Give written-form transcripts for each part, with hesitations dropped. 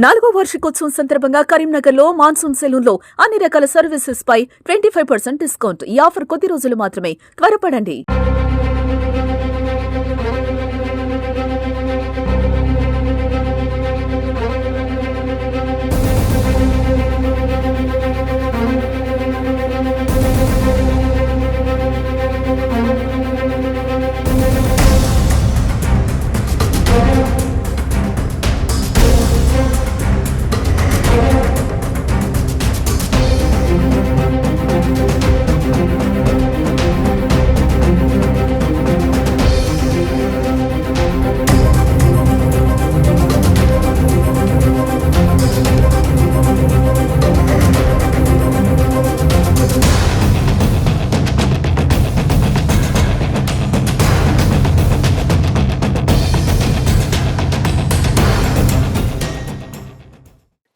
4వ వార్షికోత్సవం సందర్భంగా కరీంనగర్లో మాన్సూన్ సెలూన్లో అన్ని రకాల సర్వీసెస్ పై 25% డిస్కౌంట్. ఈ ఆఫర్ కొద్ది రోజులు మాత్రమే. త్వరపడండి.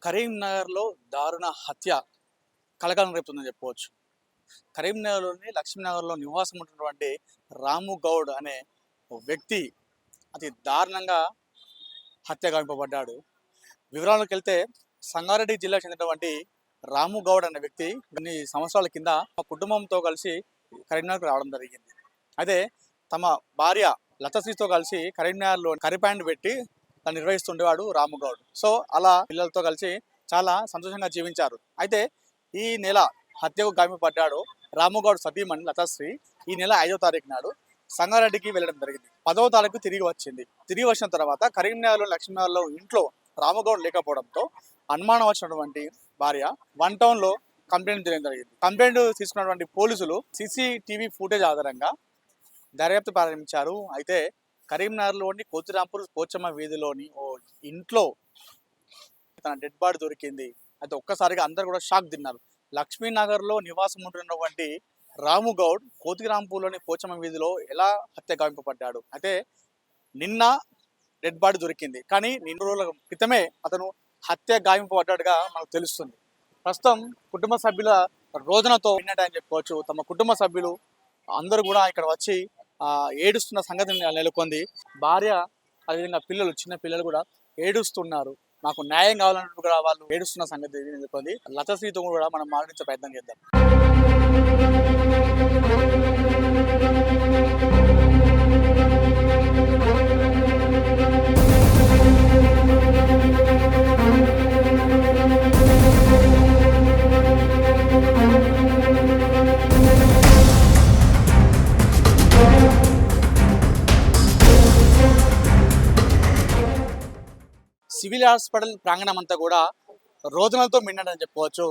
కరీంనగర్లో దారుణ హత్య కలకలం రేపుతుందని చెప్పవచ్చు. కరీంనగర్లోని లక్ష్మీనగర్లో నివాసం ఉంటున్నటువంటి రాము గౌడ్ అనే వ్యక్తి అతి దారుణంగా హత్య గావింపబడ్డాడు. వివరాలకు వెళ్తే సంగారెడ్డి జిల్లాకు చెందినటువంటి రాము గౌడ్ అనే వ్యక్తి కొన్ని సంవత్సరాల కింద తమ కుటుంబంతో కలిసి కరీంనగర్కు రావడం జరిగింది. అయితే తమ భార్య లతశ్రీతో కలిసి కరీంనగర్లో కర్రీ పాయింట్ పెట్టి తను నిర్వహిస్తుండేవాడు రాము గౌడ్. సో అలా పిల్లలతో కలిసి చాలా సంతోషంగా జీవించారు. అయితే ఈ నెల హత్యకు గాయపడ్డాడు రాము గౌడ్ సతీమణి లతశ్రీ ఈ నెల 5వ తారీఖు నాడు సంగారెడ్డికి వెళ్ళడం జరిగింది. 10వ తారీఖు తిరిగి వచ్చింది. తిరిగి వచ్చిన తర్వాత కరీంనగర్లో లక్ష్మీనగర్లో ఇంట్లో రాము గౌడ్ లేకపోవడంతో అనుమానం వచ్చినటువంటి భార్య 1 టౌన్లో కంప్లైంట్ చేయడం జరిగింది. కంప్లైంట్ తీసుకున్నటువంటి పోలీసులు CCTV ఫుటేజ్ ఆధారంగా దర్యాప్తు ప్రారంభించారు. అయితే కరీంనగర్లోని కోతిరాంపూర్ పోచమ్మ వీధిలోని ఓ ఇంట్లో తన డెడ్ బాడీ దొరికింది. అయితే ఒక్కసారిగా అందరు కూడా షాక్ తిన్నారు. లక్ష్మీనగర్లో నివాసం ఉంటున్నటువంటి రాము గౌడ్ కోతిరాంపూర్లోని పోచమ్మ వీధిలో ఎలా హత్య గావింపబడ్డాడు. అయితే నిన్న డెడ్ బాడీ దొరికింది, కానీ 2 రోజుల క్రితమే అతను హత్య గావింపబడ్డాడుగా మనకు తెలుస్తుంది. ప్రస్తుతం కుటుంబ సభ్యుల రోదనతో విన్నట్టని చెప్పుకోవచ్చు. తమ కుటుంబ సభ్యులు అందరూ కూడా ఇక్కడ వచ్చి ఏడుస్తున్న సంగతి నెలకొంది. భార్య అదేవిధంగా పిల్లలు, చిన్న పిల్లలు కూడా ఏడుస్తున్నారు. మాకు న్యాయం కావాలన్నట్టు కూడా వాళ్ళు ఏడుస్తున్న సంగతి నెలకొంది. లతశ్రీతో కూడా మనం మాట్లాడించే ప్రయత్నం చేద్దాం. సివిల్ హాస్పిటల్ ప్రాంగణం అంతా కూడా రోదనలతో మిన్నడని చెప్పవచ్చు.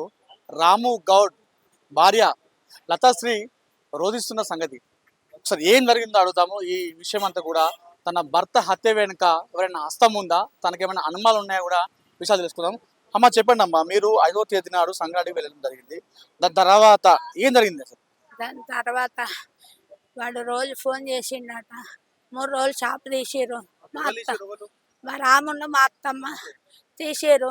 రాము గౌడ్ భార్య లతశ్రీ రోధిస్తున్న సంగతి ఒకసారి ఏం జరిగిందో అడుగుతాము. ఈ విషయం అంతా కూడా తన భర్త హత్య వెనుక ఎవరైనా హస్తం ఉందా, తనకేమైనా అనుమానాలు ఉన్నాయా కూడా విషయాలు తెలుసుకుందాం. అమ్మ చెప్పండి అమ్మా, మీరు 5వ తేదీ నాడు సంగారెడ్డికి వెళ్ళడం జరిగింది. దాని తర్వాత ఏం జరిగింది అసలు? దాని తర్వాత వాడు రోజు ఫోన్ చేసిండట. 3 రోజులు షాప్ తీసిర్రు. మా రామున్న మా అత్తమ్మ తీసారు.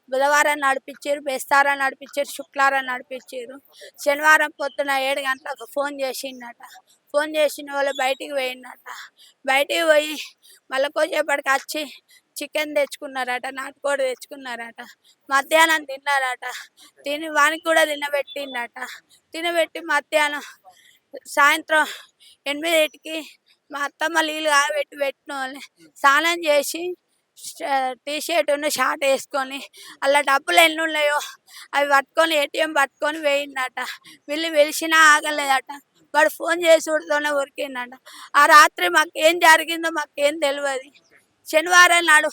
బుధవారం నడిపించారు, బేస్తారం నడిపించారు, శుక్రవారం నడిపించారు. శనివారం పొద్దున 7 గంటలకు ఫోన్ చేసిండట. ఫోన్ చేసిన వాళ్ళు బయటికి పోయిందట. బయటికి పోయి మళ్ళీ కొద్దిసేపటికి వచ్చి చికెన్ తెచ్చుకున్నారట, నాటుకోడి తెచ్చుకున్నారట. మధ్యాహ్నం తిన్నారట. తిని వానికి కూడా తినబెట్టిందట. తినబెట్టి మధ్యాహ్నం సాయంత్రం 8కి మా అత్తమ్మ నీళ్ళు కాగబెట్టి పెట్టిన వాళ్ళని స్నానం చేసి టీషర్ట్ను షార్ట్ వేసుకొని అలా డబ్బులు ఎన్ని ఉన్నాయో అవి పట్టుకొని ATM పట్టుకొని వేయిందట. వీళ్ళు పిలిచినా ఆగలేదట. వాడు ఫోన్ చేసుడుతోనే ఉరికిందట. ఆ రాత్రి మాకేం జరిగిందో మాకేం తెలియదు. శనివారం నాడు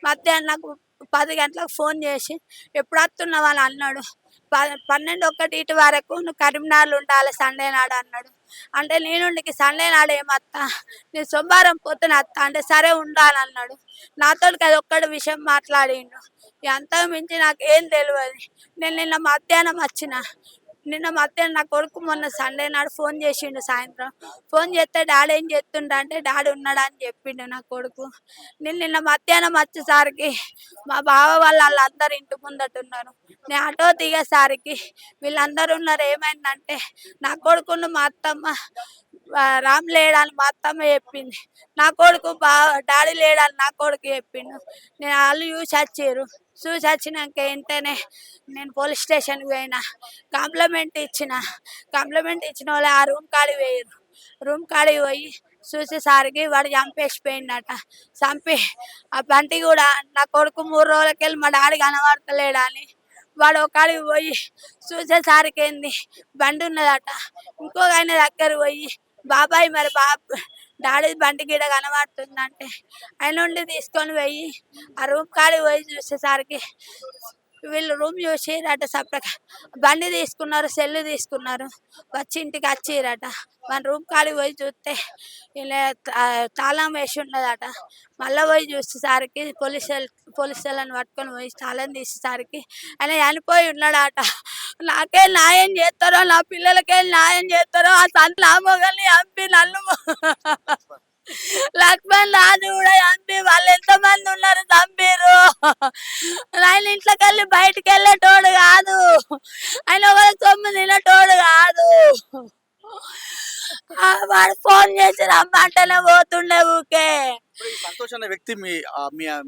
మధ్యాహ్నం నాకు 10 గంటలకు ఫోన్ చేసి ఎప్పుడు వస్తున్నావు అని అన్నాడు. 12-1 వరకు నువ్వు కరీంనగర్లో ఉండాలి సండే నాడు అన్నాడు. అంటే నేనుండికి సండే నాడు ఏమత్తా, నేను సోమవారం పొద్దున వస్తా అంటే సరే ఉండాలన్నాడు. నాతో అది ఒక్కటి విషయం మాట్లాడిండు. అంతకు మించి నాకు ఏం తెలియదు. నేను నిన్న మధ్యాహ్నం వచ్చిన. నా కొడుకు మొన్న సండే నాడు ఫోన్ చేసిండు. సాయంత్రం ఫోన్ చేస్తే డాడీ ఏం చేస్తుండ అంటే డాడీ ఉన్నాడా అని చెప్పిండు నా కొడుకు. నేను నిన్న మధ్యాహ్నం వచ్చేసరికి మా బావ వాళ్ళందరూ ఇంటి ముందట ఉన్నారు. నేను ఆటో దిగేసరికి వీళ్ళందరూ ఉన్నారు. ఏమైందంటే నా కొడుకును మా అత్తమ్మ రామ్ లేడని మా అత్తమ్మ చెప్పింది. నా కొడుకు డాడీ లేడని నా కొడుకు చెప్పిండు. నేను వాళ్ళు చూసి వచ్చినాక వెంటనే నేను పోలీస్ స్టేషన్కి పోయినా, కంప్లైంట్ ఇచ్చిన వాళ్ళు ఆ రూమ్ కాడికి పోయారు. రూమ్ కాడికి పోయి చూసేసరికి వాడు చంపేసిపోయిండట. చంపి ఆ బంటి కూడా నా కొడుకు 3 రోజులకెళ్ళి మా డాడీ కనబడతలేడని వాడు ఒకడికి పోయి చూసేసరికి ఏంది బండి ఉన్నదట. ఇంకో ఆయన దగ్గర పోయి బాబాయ్ మరి డాడీ బండి గిడ కనబడుతుందంటే ఆయన నుండి తీసుకొని పోయి ఆ రూమ్ కాడికి పోయి చూసేసరికి వీళ్ళు రూమ్ చూసిరట. సపరేట్ బండి తీసుకున్నారు, సెల్లు తీసుకున్నారు, వచ్చి ఇంటికి వచ్చిరట. మన రూమ్ కాడికి పోయి చూస్తే ఇలా తాళం వేసి ఉన్నదట. మళ్ళీ పోయి చూసేసరికి పోలీసులను పట్టుకొని పోయి తాళం తీసేసరికి ఆయన చనిపోయి ఉన్నాడట. నాకేం న్యాయం చేస్తారో, నా పిల్లలకేం న్యాయం చేస్తారో, ఆ సంత ఆ మొగల్ని చంపి నన్ను లక్ష్మణ్ రాజు కూడా చంపి వాళ్ళు ఎంతమంది ఉన్నారు చంపిరు. ఆయన ఇంట్లోకి వెళ్ళి బయటికి వెళ్ళేటోడు కాదు, ఆయన ఒక 9 తినేటోడు కాదు. వాడు ఫోన్ చేసి రమ్మంటేనే పోతుండే ఊకే. సంతోష్ అనే వ్యక్తి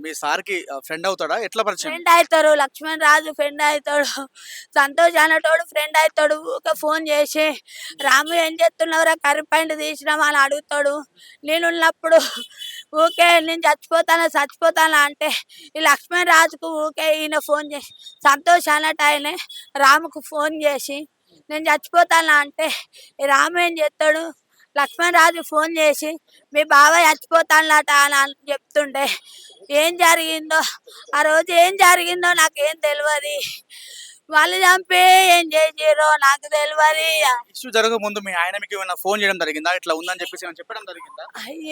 మీ సార్కి ఫ్రెండ్ అవుతాడా? ఎట్లా పరిచయం? ఫ్రెండ్ అవుతారు, లక్ష్మణ్ రాజు ఫ్రెండ్ అవుతాడు, సంతోష్ అనేటోడు ఫ్రెండ్ అవుతాడు. ఊకే ఫోన్ చేసి రాము ఏం చేస్తున్నావురా, కర్రీ పాయింట్ తీసినామా అని అడుగుతాడు. నేనున్నప్పుడు ఊకే నేను చచ్చిపోతానా అంటే ఈ లక్ష్మణ్ రాజుకు ఊకే ఈయన ఫోన్ చేసి, సంతోష్ అన్నట్టు ఆయనే రాముకు ఫోన్ చేసి నేను చచ్చిపోతానా అంటే ఈ రాము ఏం చేస్తాడు, లక్ష్మణ్ రాజు ఫోన్ చేసి మీ బాబాయ్ చచ్చిపోతానట అని చెప్తుండే ఏం జరిగిందో ఆ రోజు ఏం జరిగిందో నాకేం తెలియదు. వాళ్ళు చంపి ఏం చేసిరో నాకు తెలియదు. ఇష్యూ జరగక ముందు మీ ఆయన మీకు ఏమైనా ఫోన్ చేయడం జరిగిందా? ఇట్లా ఉందని చెప్పేసి ఏమైనా చెప్పడం జరిగిందా?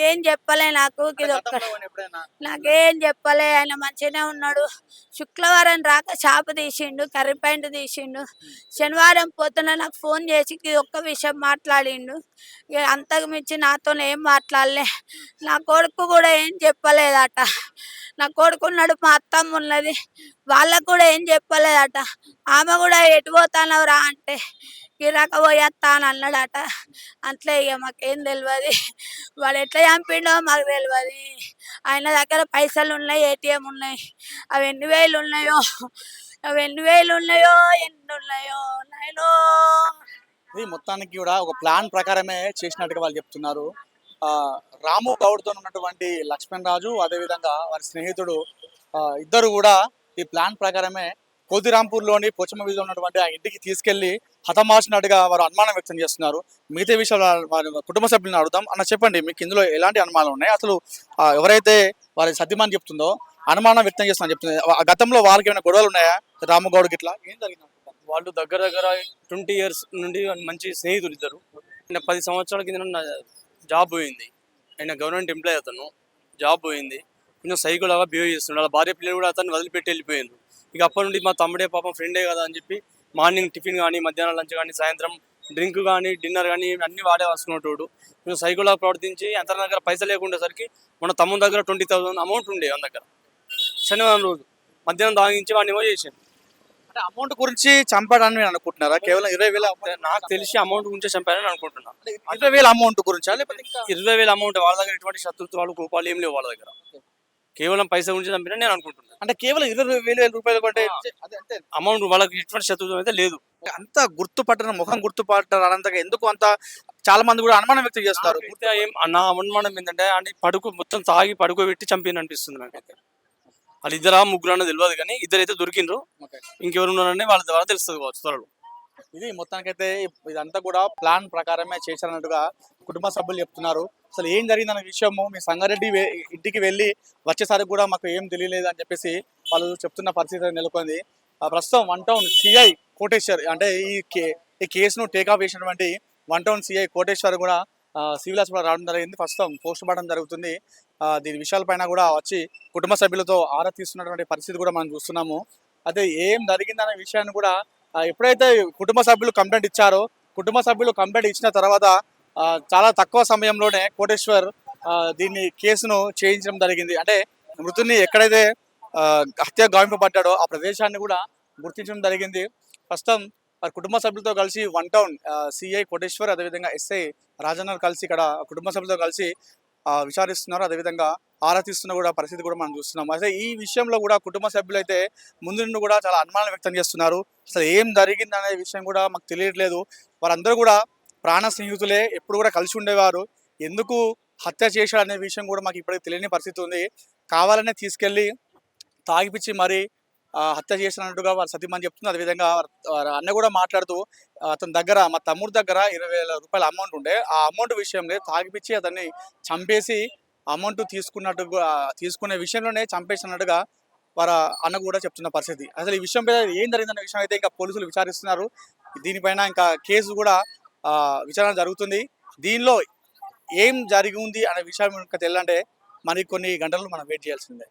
ఏం చెప్పలే నాకు, ఇది ఒక్క ఎప్పుడైనా నాకేం చెప్పలే. ఆయన మంచిగానే ఉన్నాడు. శుక్రవారం రాక షాపు తీసిండు, కర్రీ పాయింట్ తీసిండు. శనివారం పొద్దున నాకు ఫోన్ చేసి ఇది ఒక్క విషయం మాట్లాడిండు. ఇక అంతకు మించి నాతో ఏం మాట్లాడలే. నా కొడుకు కూడా ఏం చెప్పలేదట. నా కొడుకు ఉన్నాడు, మా అత్తమ్మ ఉన్నది, వాళ్ళకు కూడా ఏం చెప్పలేదట. ఆమె కూడా ఎటు పోతానవరా అంటే గిరాక పోయేస్తా అని అన్నాడట. అట్లే ఇక మాకేం తెలియదు, వాడు ఎట్లా చంపిండో మాకు తెలియదు. ఆయన దగ్గర పైసలు ఉన్నాయి, ATM ఉన్నాయి. అవి ఎన్ని వేలు ఉన్నాయో ఎన్ని ఉన్నాయో నాయనో. ఇది మొత్తానికి కూడా ఒక ప్లాన్ ప్రకారమే చేసినట్టుగా వాళ్ళు చెప్తున్నారు. రాము గౌడ్తో ఉన్నటువంటి లక్ష్మణ్ రాజు, అదేవిధంగా వారి స్నేహితుడు ఇద్దరు కూడా ఈ ప్లాన్ ప్రకారమే కోతిరాంపూర్లోని పోచమ్మ వీధిలో ఉన్నటువంటి ఆ ఇంటికి తీసుకెళ్లి హతమార్చినట్టుగా వారు అనుమానం వ్యక్తం చేస్తున్నారు. మిగతా విషయాలు వారి కుటుంబ సభ్యులను అడుగుదాం. అన్న చెప్పండి, మీకు ఇందులో ఎలాంటి అనుమానాలు ఉన్నాయి? అసలు ఎవరైతే వారి సత్యమాని చెప్తుందో అనుమానం వ్యక్తం చేస్తున్నా చెప్తుంది, గతంలో వాళ్ళకి ఏమైనా గొడవలు ఉన్నాయా రాము గౌడ్కి? ఇట్లా ఏం జరిగింది? వాళ్ళు దగ్గర 20 years నుండి మంచి స్నేహితులు ఇద్దరు. ఆయన 10 సంవత్సరాల కింద జాబ్ పోయింది. ఆయన గవర్నమెంట్ ఎంప్లాయ్, అతను జాబ్ పోయింది. కొంచెం సైకోలాగా బిహేవ్ చేస్తున్నాడు. వాళ్ళ భార్య పిల్లలు కూడా అతను వదిలిపెట్టి వెళ్ళిపోయింది. ఇక అప్పటి నుండి మా తమ్ముడే పాపం ఫ్రెండే కదా అని చెప్పి మార్నింగ్ టిఫిన్ కానీ, మధ్యాహ్నం లంచ్ కానీ, సాయంత్రం డ్రింక్ కానీ, డిన్నర్ కానీ అన్నీ వాడే వస్తున్నట్టు కొంచెం సైకోలాగా ప్రవర్తించి అతని దగ్గర పైసలు లేకుండేసరికి మన తమ్ముని దగ్గర 20,000 అమౌంట్ ఉండే మన దగ్గర. శనివారం రోజు మధ్యాహ్నం తాగించి వాడిని ఏమో చేసాను. అంటే అమౌంట్ గురించి చంపాడని మీరు అనుకుంటున్నారా? కేవలం 20,000 నాకు తెలిసి అమౌంట్ గురించి చంపారని అనుకుంటున్నాను. 20,000 అమౌంట్ గురించా, లేకపోతే 20,000 అమౌంట్? వాళ్ళ దగ్గర ఎటువంటి శత్రుత్వాలు కోపాలు ఏం లేవు వాళ్ళ దగ్గర. కేవలం పైసా గురించి చంపినా నేను అనుకుంటున్నాను. అంటే కేవలం 20,000 రూపాయలు కంటే అమౌంట్ వాళ్ళకి ఎటువంటి శత్రుత్వం అయితే లేదు. అంత గుర్తుపట్టడం, ముఖం గుర్తుపట్టడం అనంతగా ఎందుకు అంత చాలా మంది కూడా అనుమానం వ్యక్తం చేస్తారు. నా అనుమానం ఏంటంటే అంటే మొత్తం తాగి పడుకోబెట్టి చంపిన అనిపిస్తుంది నాకైతే. వాళ్ళు 2 3 అన్నది తెలియదు, కానీ 2 అయితే దొరికిండ్రు. ఇంకెవరు ఉన్నారని వాళ్ళ ద్వారా తెలుస్తుంది కావచ్చు త్వరలో. ఇది మొత్తానికైతే ఇదంతా కూడా ప్లాన్ ప్రకారమే చేశారన్నట్టుగా కుటుంబ సభ్యులు చెప్తున్నారు. అసలు ఏం జరిగిందన్న విషయము మీ సంగారెడ్డి ఇంటికి వెళ్ళి వచ్చేసరికి కూడా మాకు ఏం తెలియలేదు అని చెప్పేసి వాళ్ళు చెప్తున్న పరిస్థితి నెలకొంది. ప్రస్తుతం 1 Town CI కోటేశ్వర్, అంటే ఈ కేసును టేకాఫ్ చేసినటువంటి 1 Town CI కోటేశ్వర్ కూడా సివిల్ హాస్పిటల్ రావడం జరిగింది. ప్రస్తుతం పోస్ట్ మార్టం జరుగుతుంది. దీని విషయాలపైన కూడా వచ్చి కుటుంబ సభ్యులతో ఆరా తీస్తున్నటువంటి పరిస్థితి కూడా మనం చూస్తున్నాము. అయితే ఏం జరిగిందనే విషయాన్ని కూడా ఎప్పుడైతే కుటుంబ సభ్యులు కంప్లైంట్ ఇచ్చారో, కుటుంబ సభ్యులు కంప్లైంట్ ఇచ్చిన తర్వాత చాలా తక్కువ సమయంలోనే కోటేశ్వర్ దీన్ని కేసును చేయించడం జరిగింది. అంటే మృతుని ఎక్కడైతే హత్య గావింపబడ్డాడో ఆ ప్రదేశాన్ని కూడా గుర్తించడం జరిగింది. ప్రస్తుతం వారి కుటుంబ సభ్యులతో కలిసి వన్ టౌన్ సిఐ కోటేశ్వర్ అదేవిధంగా ఎస్ఐ రాజన్న కలిసి ఇక్కడ కుటుంబ సభ్యులతో కలిసి విచారిస్తున్నారు. అదేవిధంగా ఆరా తీస్తున్న కూడా పరిస్థితి కూడా మనం చూస్తున్నాం. అయితే ఈ విషయంలో కూడా కుటుంబ సభ్యులు అయితే ముందు నుండి కూడా చాలా అనుమానం వ్యక్తం చేస్తున్నారు. అసలు ఏం జరిగింది అనే విషయం కూడా మాకు తెలియట్లేదు. వారందరూ కూడా ప్రాణ స్నేహితులే, ఎప్పుడు కూడా కలిసి ఉండేవారు. ఎందుకు హత్య చేశాడు అనే విషయం కూడా మాకు ఇప్పటికి తెలియని పరిస్థితి ఉంది. కావాలనే తీసుకెళ్ళి తాగిపిచ్చి మరి హత్య చేసినట్టుగా వారి సతీమణి చెప్తుంది. అదేవిధంగా వారి అన్న కూడా మాట్లాడుతూ అతని దగ్గర మా తమ్ముడి దగ్గర 20,000 రూపాయల అమౌంట్ ఉండే, ఆ అమౌంట్ విషయంలో తాగిపిచ్చి అతన్ని చంపేసి అమౌంట్ తీసుకునే విషయంలోనే చంపేసినట్టుగా వారి అన్న కూడా చెప్తున్న పరిస్థితి. అసలు ఈ విషయం మీద ఏం జరిగిందన్న విషయం అయితే ఇంకా పోలీసులు విచారిస్తున్నారు. దీనిపైన ఇంకా కేసు కూడా విచారణ జరుగుతుంది. దీనిలో ఏం జరిగి ఉంది అనే విషయం ఇంకా తెలియాలంటే మరి కొన్ని గంటలు మనం వెయిట్ చేయాల్సిందే.